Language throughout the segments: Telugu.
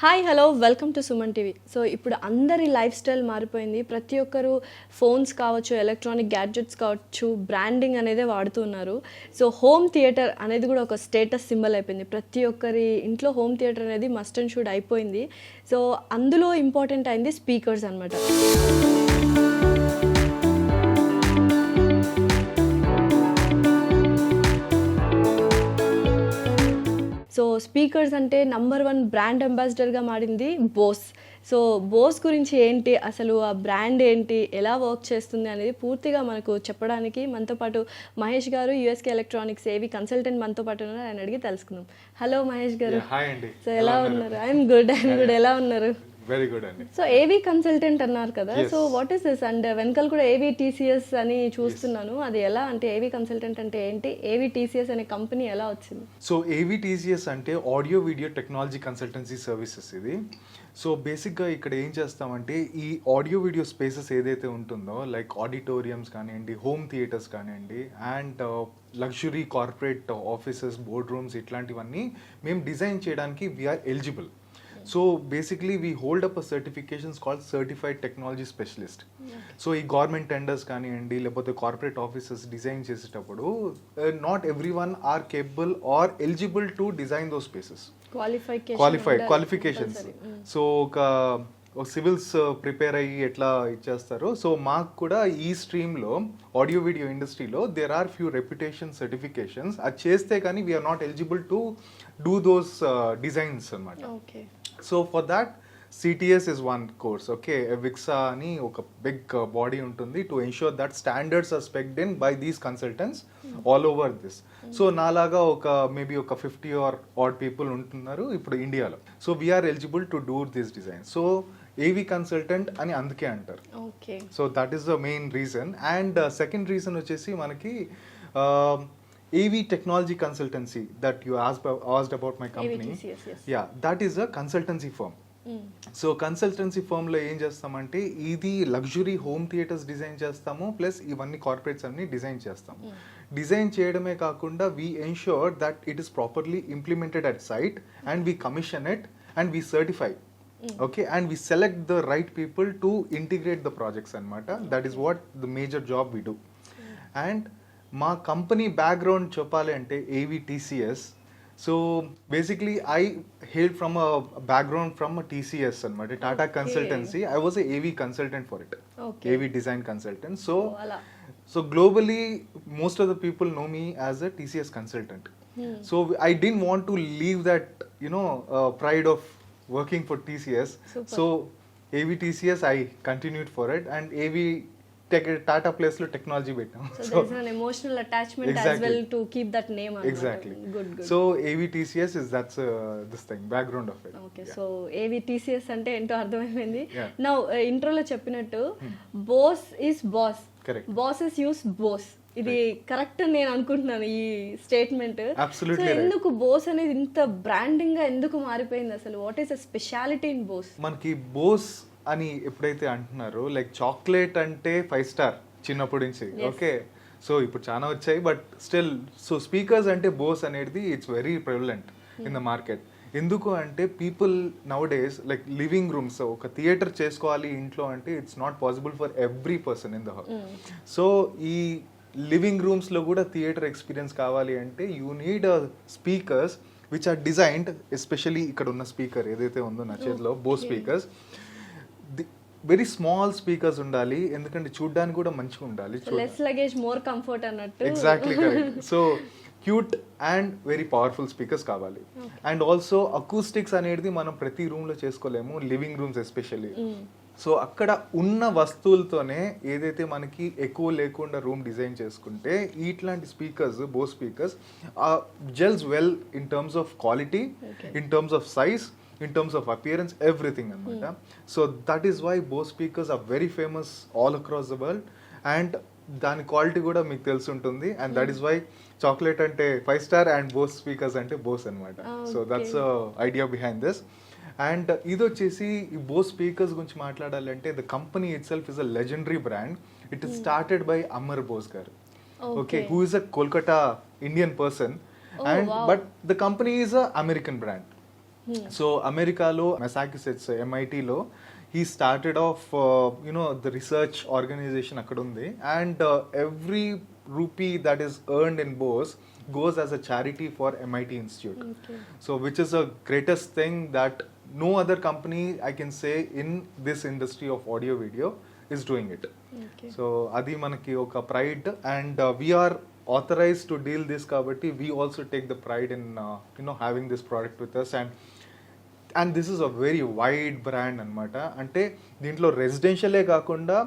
Hi hello welcome to Suman TV. So ఇప్పుడు అందరి లైఫ్ స్టైల్ మారిపోయింది. ప్రతి ఒక్కరు ఫోన్స్ కావచ్చు, ఎలక్ట్రానిక్ గ్యాడ్జెట్స్ కావచ్చు, బ్రాండింగ్ అనేదే వాడుతున్నారు. సో హోమ్ థియేటర్ అనేది కూడా ఒక స్టేటస్ సింబల్ అయిపోయింది. ప్రతి ఒక్కరి ఇంట్లో హోమ్ థియేటర్ అనేది మస్ట్ అండ్ షుడ్ అయిపోయింది. సో అందులో ఇంపార్టెంట్ అయింది స్పీకర్స్ అనమాట. సో స్పీకర్స్ అంటే నంబర్ 1 బ్రాండ్ అంబాసిడర్గా మారింది బోస్. సో బోస్ గురించి ఏంటి, అసలు ఆ బ్రాండ్ ఏంటి, ఎలా వర్క్ చేస్తుంది అనేది పూర్తిగా మనకు చెప్పడానికి మనతో పాటు మహేష్ గారు, యూఎస్కే ఎలక్ట్రానిక్స్ ఏవి కన్సల్టెంట్ మనతో పాటు ఉన్నారు. ఆయన అడిగి తెలుసుకుందాం. హలో మహేష్ గారు. సో ఎలా ఉన్నారు? I'm good. ఎలా ఉన్నారు? వెరీ గుడ్ అండి. సో ఏవి కన్సల్టెంట్ అన్నారు కదా, so what is this? And వెనకాల కూడా ఏవి టీసీఎస్ అని చూస్తున్నాను. అది ఎలా అంటే ఏవి కన్సల్టెంట్ అంటే ఏంటి, ఏవి టీసీఎస్ అనే కంపెనీ ఎలా వచ్చింది? సో ఏవి టీసీఎస్ అంటే audio video technology consultancy services ఇది. సో బేసిక్గా ఇక్కడ ఏం చేస్తామంటే ఈ ఆడియో వీడియో స్పేసెస్ ఏదైతే ఉంటుందో లైక్ ఆడిటోరియంస్ కానివ్వండి, హోమ్ థియేటర్స్ కానివ్వండి, and luxury corporate offices, board rooms, ఇట్లాంటివన్నీ మేము డిజైన్ చేయడానికి we are eligible. So basically we hold up a certifications called certified technology specialist. So ఈ గవర్నమెంట్ టెండర్స్ కానివ్వండి, లేకపోతే కార్పొరేట్ ఆఫీసెస్ డిజైన్ చేసేటప్పుడు not everyone are capable or eligible to design those spaces. Qualifications. So ఒక సివిల్స్ ప్రిపేర్ అయ్యి ఎట్లా ఇచ్చేస్తారు, సో మాకు కూడా ఈ స్ట్రీమ్లో ఆడియో వీడియో ఇండస్ట్రీలో there are few reputation certifications. అది చేస్తే కానీ we're not eligible to do those designs అనమాట. So for that CTS is one course, okay. Vixa అని ఒక బిగ్ బాడీ ఉంటుంది to ensure that standards are specced in by these consultants all over this. So నాలాగా మేబీ ఒక 50 or odd పీపుల్ ఉంటున్నారు ఇప్పుడు ఇండియాలో. So we're eligible to do this design. So AV consultant అని అందుకే అంటారు. So that is the main reason. And second reason వచ్చేసి మనకి AV technology consultancy that you asked about my company. Yeah, that is a consultancy firm. So consultancy ఫర్మ్లో ఏం చేస్తామంటే ఇది లగ్జరీ హోమ్ థియేటర్స్ డిజైన్ చేస్తాము, ప్లస్ ఇవన్నీ కార్పొరేట్స్ అన్ని డిజైన్ చేస్తాము. డిజైన్ చేయడమే కాకుండా we ensure that it is properly implemented at site and we commission it and we certify. Okay, and we select the right people to integrate the projects anamata. That is what the major job we do. And ma company background chepali ante AV TCS. So basically I hail from a background from a TCS anamata, Tata Consultancy. I was a AV consultant for it. AV design consultant. So globally most of the people know me as a TCS consultant. So I didn't want to leave that, pride of working for TCS. Super. So AV TCS I continued for it, and AV Tata place lo technology bettam. So there is an emotional attachment exactly. as well to keep that name. Exactly. Good. So AV TCS is that's this thing background of it. Okay, yeah. So AV TCS ante ento ardhamaindi. Now intro lo cheppinattu boss is boss. Correct. Bosses use boss. ఇది కరెక్ట్ నేను అనుకుంటున్నాను ఈ స్టేట్మెంట్. సో ఎందుకు బోస్ అనేది ఇంత బ్రాండింగ్ గా ఎందుకు మారిపోయింది అసలు? What is the speciality in Bose? మనకి బోస్ అని ఎప్పుడైతే అంటున్నారో లైక్ చాక్లెట్ అంటే 5 స్టార్ చిన్నప్పటి నుంచి, ఓకే. సో ఇప్పుడు చాలా వచ్చాయి, బట్ స్టిల్ సో స్పీకర్స్ అంటే బోస్ అనేది it's very prevalent in the market. ఎందుకు అంటే people nowadays like living rooms, ఒక థియేటర్ చేసుకోవాలి ఇంట్లో అంటే it's not possible for every person in the house. So ఈ లివింగ్ రూమ్స్లో కూడా థియేటర్ ఎక్స్పీరియన్స్ కావాలి అంటే you need speakers which are designed, especially ఇక్కడ ఉన్న స్పీకర్ ఏదైతే ఉందో నా చేతిలో Bose speakers, very small speakers ఉండాలి, ఎందుకంటే చూడ్డానికి కూడా మంచిగా ఉండాలి. లెస్ లగేజ్ మోర్ కంఫర్ట్ అన్నట్టు. Exactly correct. So cute and very powerful speakers కావాలి. అండ్ ఆల్సో అకూస్టిక్స్ అనేది మనం ప్రతి రూమ్లో చేసుకోలేము, లివింగ్ రూమ్స్ ఎస్పెషల్లీ. సో అక్కడ ఉన్న వస్తువులతోనే ఏదైతే మనకి ఎక్కువ లేకుండా రూమ్ డిజైన్ చేసుకుంటే ఇట్లాంటి speakers, Bose speakers gels well in terms of quality, in terms of size, in terms of appearance, everything anamata. So that is why Bose speakers are very famous all across the world, and దాని క్వాలిటీ కూడా మీకు తెలిసి ఉంటుంది. And that is why chocolate అంటే 5 స్టార్ అండ్ బోస్ స్పీకర్స్ అంటే బోస్ అనమాట. So that's idea behind this. And ఇది వచ్చేసి ఈ బోస్ స్పీకర్స్ గురించి మాట్లాడాలంటే the company itself is a legendary brand. It is started by Amar Bose garu, okay, who is a Kolkata Indian person, and but the company is a American brand. So అమెరికాలో Massachusetts MITలో he started off the research organization అక్కడ ఉంది, and every rupee that is earned in Bose goes as a charity for MIT Institute. So which is the greatest thing that no other company I can say in this industry of audio video is doing it. So adi manaki oka pride, and we are authorized to deal this kabatti we also take the pride in having this product with us. And this is a very wide brand అనమాట. అంటే దీంట్లో రెసిడెన్షియలే కాకుండా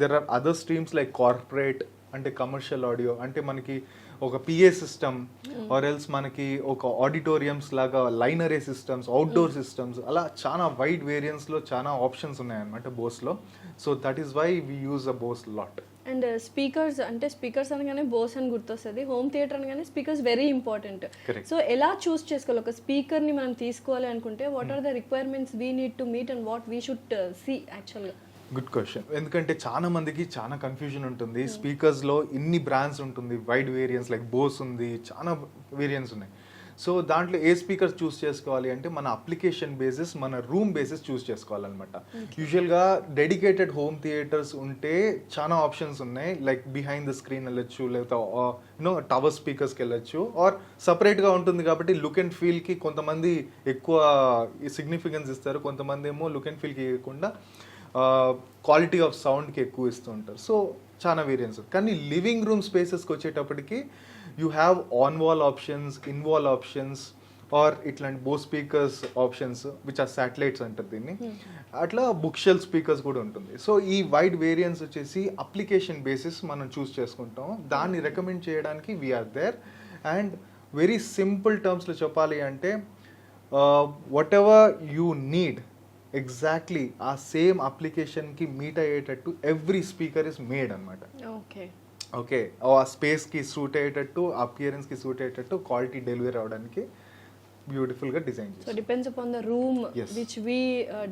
there are other streams like corporate, అంటే కమర్షియల్ ఆడియో, అంటే మనకి ఒక PA సిస్టమ్ ఆర్ ఎల్స్ మనకి ఒక ఆడిటోరియంస్ లాగా లైనరే సిస్టమ్స్, అవుట్డోర్ సిస్టమ్స్, అలా చాలా వైడ్ వేరియంట్స్లో చాలా ఆప్షన్స్ ఉన్నాయన్నమాట బోస్లో. So that is why we use a Bose lot. And speakers, అంటే స్పీకర్స్ అనగానే బోస్ అని గుర్తొస్తుంది, హోమ్ థియేటర్ అనగానే స్పీకర్స్ వెరీ ఇంపార్టెంట్. సో ఎలా చూస్ చేసుకోవాలి ఒక స్పీకర్ని మనం తీసుకోవాలి అనుకుంటే, what are the requirements we need to meet and what we should see యాక్చువల్గా? Good question. ఎందుకంటే చాలా మందికి చాలా కన్ఫ్యూజన్ ఉంటుంది. స్పీకర్స్లో ఇన్ని బ్రాండ్స్ ఉంటుంది, వైడ్ వేరియంట్స్ లైక్ బోస్ ఉంది, చాలా వేరియంట్స్ ఉన్నాయి. సో దాంట్లో ఏ స్పీకర్ చూస్ చేసుకోవాలి అంటే మన అప్లికేషన్ బేసిస్, మన రూమ్ బేసిస్ చూస్ చేసుకోవాలన్నమాట. యూజువల్గా డెడికేటెడ్ హోమ్ ఉంటే చాలా ఆప్షన్స్ ఉన్నాయి, లైక్ బిహైండ్ ద స్క్రీన్ వెళ్ళొచ్చు, లేకపోతే టవర్ స్పీకర్స్కి వెళ్ళొచ్చు, ఆర్ సపరేట్గా ఉంటుంది కాబట్టి లుక్ అండ్ ఫీల్కి కొంతమంది ఎక్కువ సిగ్నిఫికెన్స్ ఇస్తారు, కొంతమంది ఏమో లుక్ అండ్ ఫీల్కి ఇవ్వకుండా క్వాలిటీ ఆఫ్ సౌండ్కి ఎక్కువ ఇస్తూ ఉంటారు. సో చాలా వేరియంట్స్. కానీ లివింగ్ రూమ్ స్పేసెస్కి వచ్చేటప్పటికి you have on wall options, in wall options, or ఇట్లాంటి Bose speakers options which are satellites అంటారు దీన్ని. అట్లా బుక్ షెల్ఫ్ స్పీకర్స్ కూడా ఉంటుంది. సో ఈ వైడ్ వేరియంట్స్ వచ్చేసి అప్లికేషన్ బేసిస్ మనం చూస్ చేసుకుంటాం. దాన్ని రికమెండ్ చేయడానికి we're there. And very simple టర్మ్స్లో చెప్పాలి అంటే whatever you need exactly ఆ సేమ్ అప్లికేషన్కి మీట్ అయ్యేటట్టు ఎవ్రీ స్పీకర్ ఇస్ మేడ్ అనమాట. ఓకే, ఆ స్పేస్కి సూట్ అయ్యేటట్టు, అపియరెన్స్కి సూట్ అయ్యేటట్టు, క్వాలిటీ డెలివరీ అవడానికి బ్యూటిఫుల్గా డిజైన్ చేస్తాం. So depends upon the room which we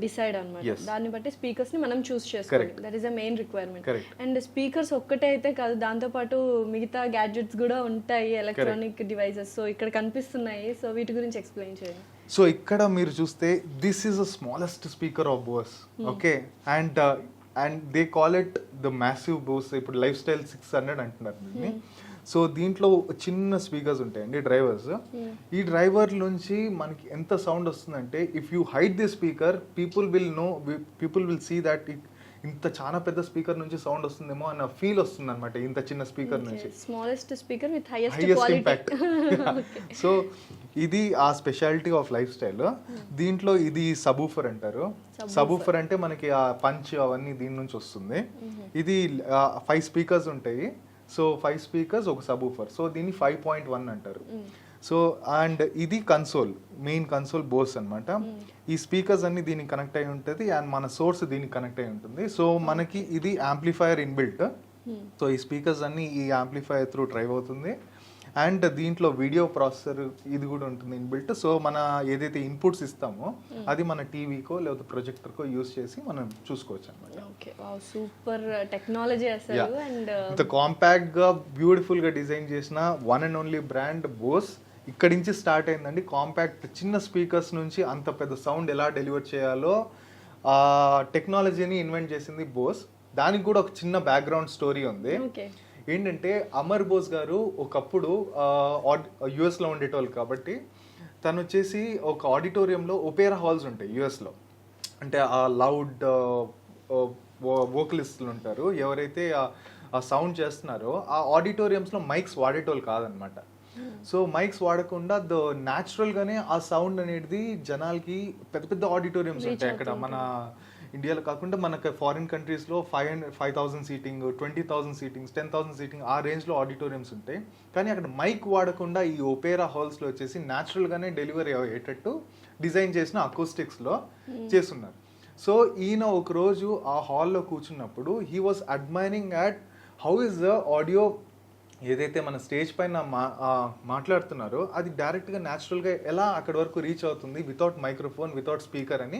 decide అన్నమాట. దాన్ని బట్టి స్పీకర్స్ ని మనం చూస్ చేసుకోవాలి. That is the main requirement. And speakers ఒక్కటే అయితే కాదు, దాంతోపాటు మిగతా గ్యాడ్జెట్స్ కూడా ఉంటాయి, ఎలక్ట్రానిక్ డివైసెస్. సో ఇక్కడ కనిపిస్తున్నాయి, సో వీటి గురించి ఎక్స్ప్లెయిన్ చేయండి. సో ఇక్కడ మీరు చూస్తే this is the smallest speaker of Bose. Okay, and they call it the massive Bose. ఇప్పుడు లైఫ్ స్టైల్ 600 అంటున్నారు దీన్ని. సో దీంట్లో చిన్న స్పీకర్స్ ఉంటాయండి, డ్రైవర్స్. ఈ డ్రైవర్ నుంచి మనకి ఎంత సౌండ్ వస్తుందంటే if you hide the speaker people will see that ఇంత చాలా పెద్ద స్పీకర్ నుంచి సౌండ్ వస్తుందేమో అన్న ఫీల్ వస్తుంది అనమాట ఇంత చిన్న స్పీకర్ నుంచి. Smallest speaker with highest impact. So ఇది ఆ స్పెషాలిటీ ఆఫ్ లైఫ్ స్టైల్. దీంట్లో ఇది సబూఫర్ అంటారు. సబూఫర్ అంటే మనకి ఆ పంచ్ అవన్నీ దీని నుంచి వస్తుంది. ఇది 5 స్పీకర్స్ ఉంటాయి. సో 5 స్పీకర్స్ ఒక సబూఫర్. సో దీన్ని 5.1 అంటారు. సో అండ్ ఇది కన్సోల్, మెయిన్ కన్సోల్ బోస్ అనమాట. ఈ స్పీకర్స్ అన్ని దీనికి కనెక్ట్ అయి ఉంటుంది, అండ్ మన సోర్స్ దీనికి కనెక్ట్ అయి ఉంటుంది. సో మనకి ఇది యాంప్లిఫైయర్ ఇన్బిల్ట్. సో ఈ స్పీకర్స్ అన్ని ఈ యాంప్లిఫైయర్ త్రూ డ్రైవ్ అవుతుంది. అండ్ దీంట్లో వీడియో ప్రాసెసర్ ఇది కూడా ఉంటుంది ఇన్బిల్ట్. సో మన ఏదైతే ఇన్పుట్స్ ఇస్తామో అది మన టీవీకో లేకపోతే ప్రొజెక్టర్కో యూస్ చేసి మనం చూసుకోవచ్చు అనమాట. సూపర్ టెక్నాలజీ అసలు. అండ్ ఇంత కాంపాక్ట్ గా బ్యూటిఫుల్ గా డిజైన్ చేసిన one and only brand Bose. ఇక్కడి నుంచి స్టార్ట్ అయిందండి. కాంపాక్ట్ చిన్న స్పీకర్స్ నుంచి అంత పెద్ద సౌండ్ ఎలా డెలివర్ చేయాలో ఆ టెక్నాలజీని ఇన్వెంట్ చేసింది బోస్. దానికి కూడా ఒక చిన్న బ్యాక్గ్రౌండ్ స్టోరీ ఉంది. ఏంటంటే అమర్ బోస్ గారు ఒకప్పుడు యుఎస్లో ఉండేటోళ్ళు కాబట్టి తను వచ్చేసి ఒక ఆడిటోరియంలో ఒపేరా హాల్స్ ఉంటాయి యుఎస్లో. అంటే ఆ లౌడ్ వోకలిస్టులు ఉంటారు, ఎవరైతే ఆ సౌండ్ చేస్తున్నారో ఆ ఆడిటోరియంస్లో మైక్స్ వాడేటోళ్ళు కాదనమాట. సో మైక్స్ వాడకుండా న్యాచురల్గానే ఆ సౌండ్ అనేది జనాలకి పెద్ద పెద్ద ఆడిటోరియంస్ ఉంటాయి అక్కడ. మన ఇండియాలో కాకుండా మనకు ఫారిన్ కంట్రీస్లో 5,000 సీటింగ్, 20,000 సీటింగ్స్, 10,000 సీటింగ్ ఆ రేంజ్లో ఆడిటోరియంస్ ఉంటాయి. కానీ అక్కడ మైక్ వాడకుండా ఈ ఒపేరా హాల్స్లో వచ్చేసి న్యాచురల్గానే డెలివరీ అయ్యేటట్టు డిజైన్ చేసిన అకౌస్టిక్స్లో చేస్తున్నారు. సో ఈయన ఒకరోజు ఆ హాల్లో కూర్చున్నప్పుడు he was admiring at how is the audio ఏదైతే మన స్టేజ్ పైన మాట్లాడుతున్నారో అది డైరెక్ట్గా న్యాచురల్గా ఎలా అక్కడి వరకు రీచ్ అవుతుంది వితౌట్ మైక్రోఫోన్, వితౌట్ స్పీకర్ అని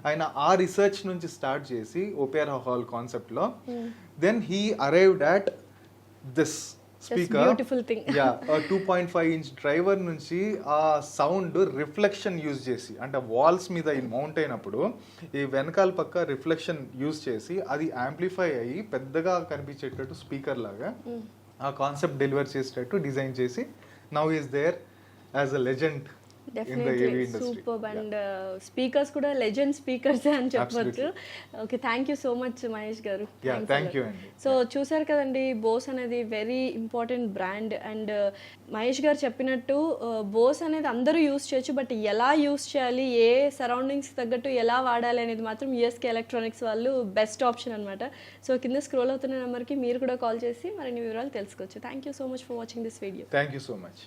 ఆయన ఆ రీసెర్చ్ నుంచి స్టార్ట్ చేసి ఒపేరా హాల్ కాన్సెప్ట్లో then he arrived at this speaker beautiful thing. Yeah 2.5 inch driver నుంచి ఆ సౌండ్ రిఫ్లెక్షన్ యూజ్ చేసి, అంటే వాల్స్ మీద ఇది మౌంట్ అయినప్పుడు ఈ వెనకాల పక్క రిఫ్లెక్షన్ యూజ్ చేసి అది యాంప్లిఫై అయ్యి పెద్దగా కనిపించేటట్టు స్పీకర్ లాగా ఆ కాన్సెప్ట్ డెలివర్ చేసేటట్టు డిజైన్ చేసి now is there as a legend in the AV definitely industry. Super. And speakers కూడా లెజెండ్ స్పీకర్స్ అని చెప్పొచ్చు. Okay, thank you so much Mahesh garu. Yeah thank you అండి. సో చూసారు కదండి, బోస్ అనేది very important brand. And Mahesh garu చెప్పినట్టు బోస్ అనేది అందరూ యూస్ చేయొచ్చు, బట్ ఎలా యూస్ చేయాలి, ఏ సరౌండింగ్స్ తగ్గట్టు ఎలా వాడాలి అనేది మాత్రం యూఎస్కే ఎలక్ట్రానిక్స్ వాళ్ళు బెస్ట్ ఆప్షన్ అనమాట. సో కింద స్క్రోల్ అవుతున్న నెంబర్కి మీరు కూడా కాల్ చేసి మరిన్ని వివరాలు తెలుసుకోవచ్చు. Thank you so much for watching this video. Thank you so much.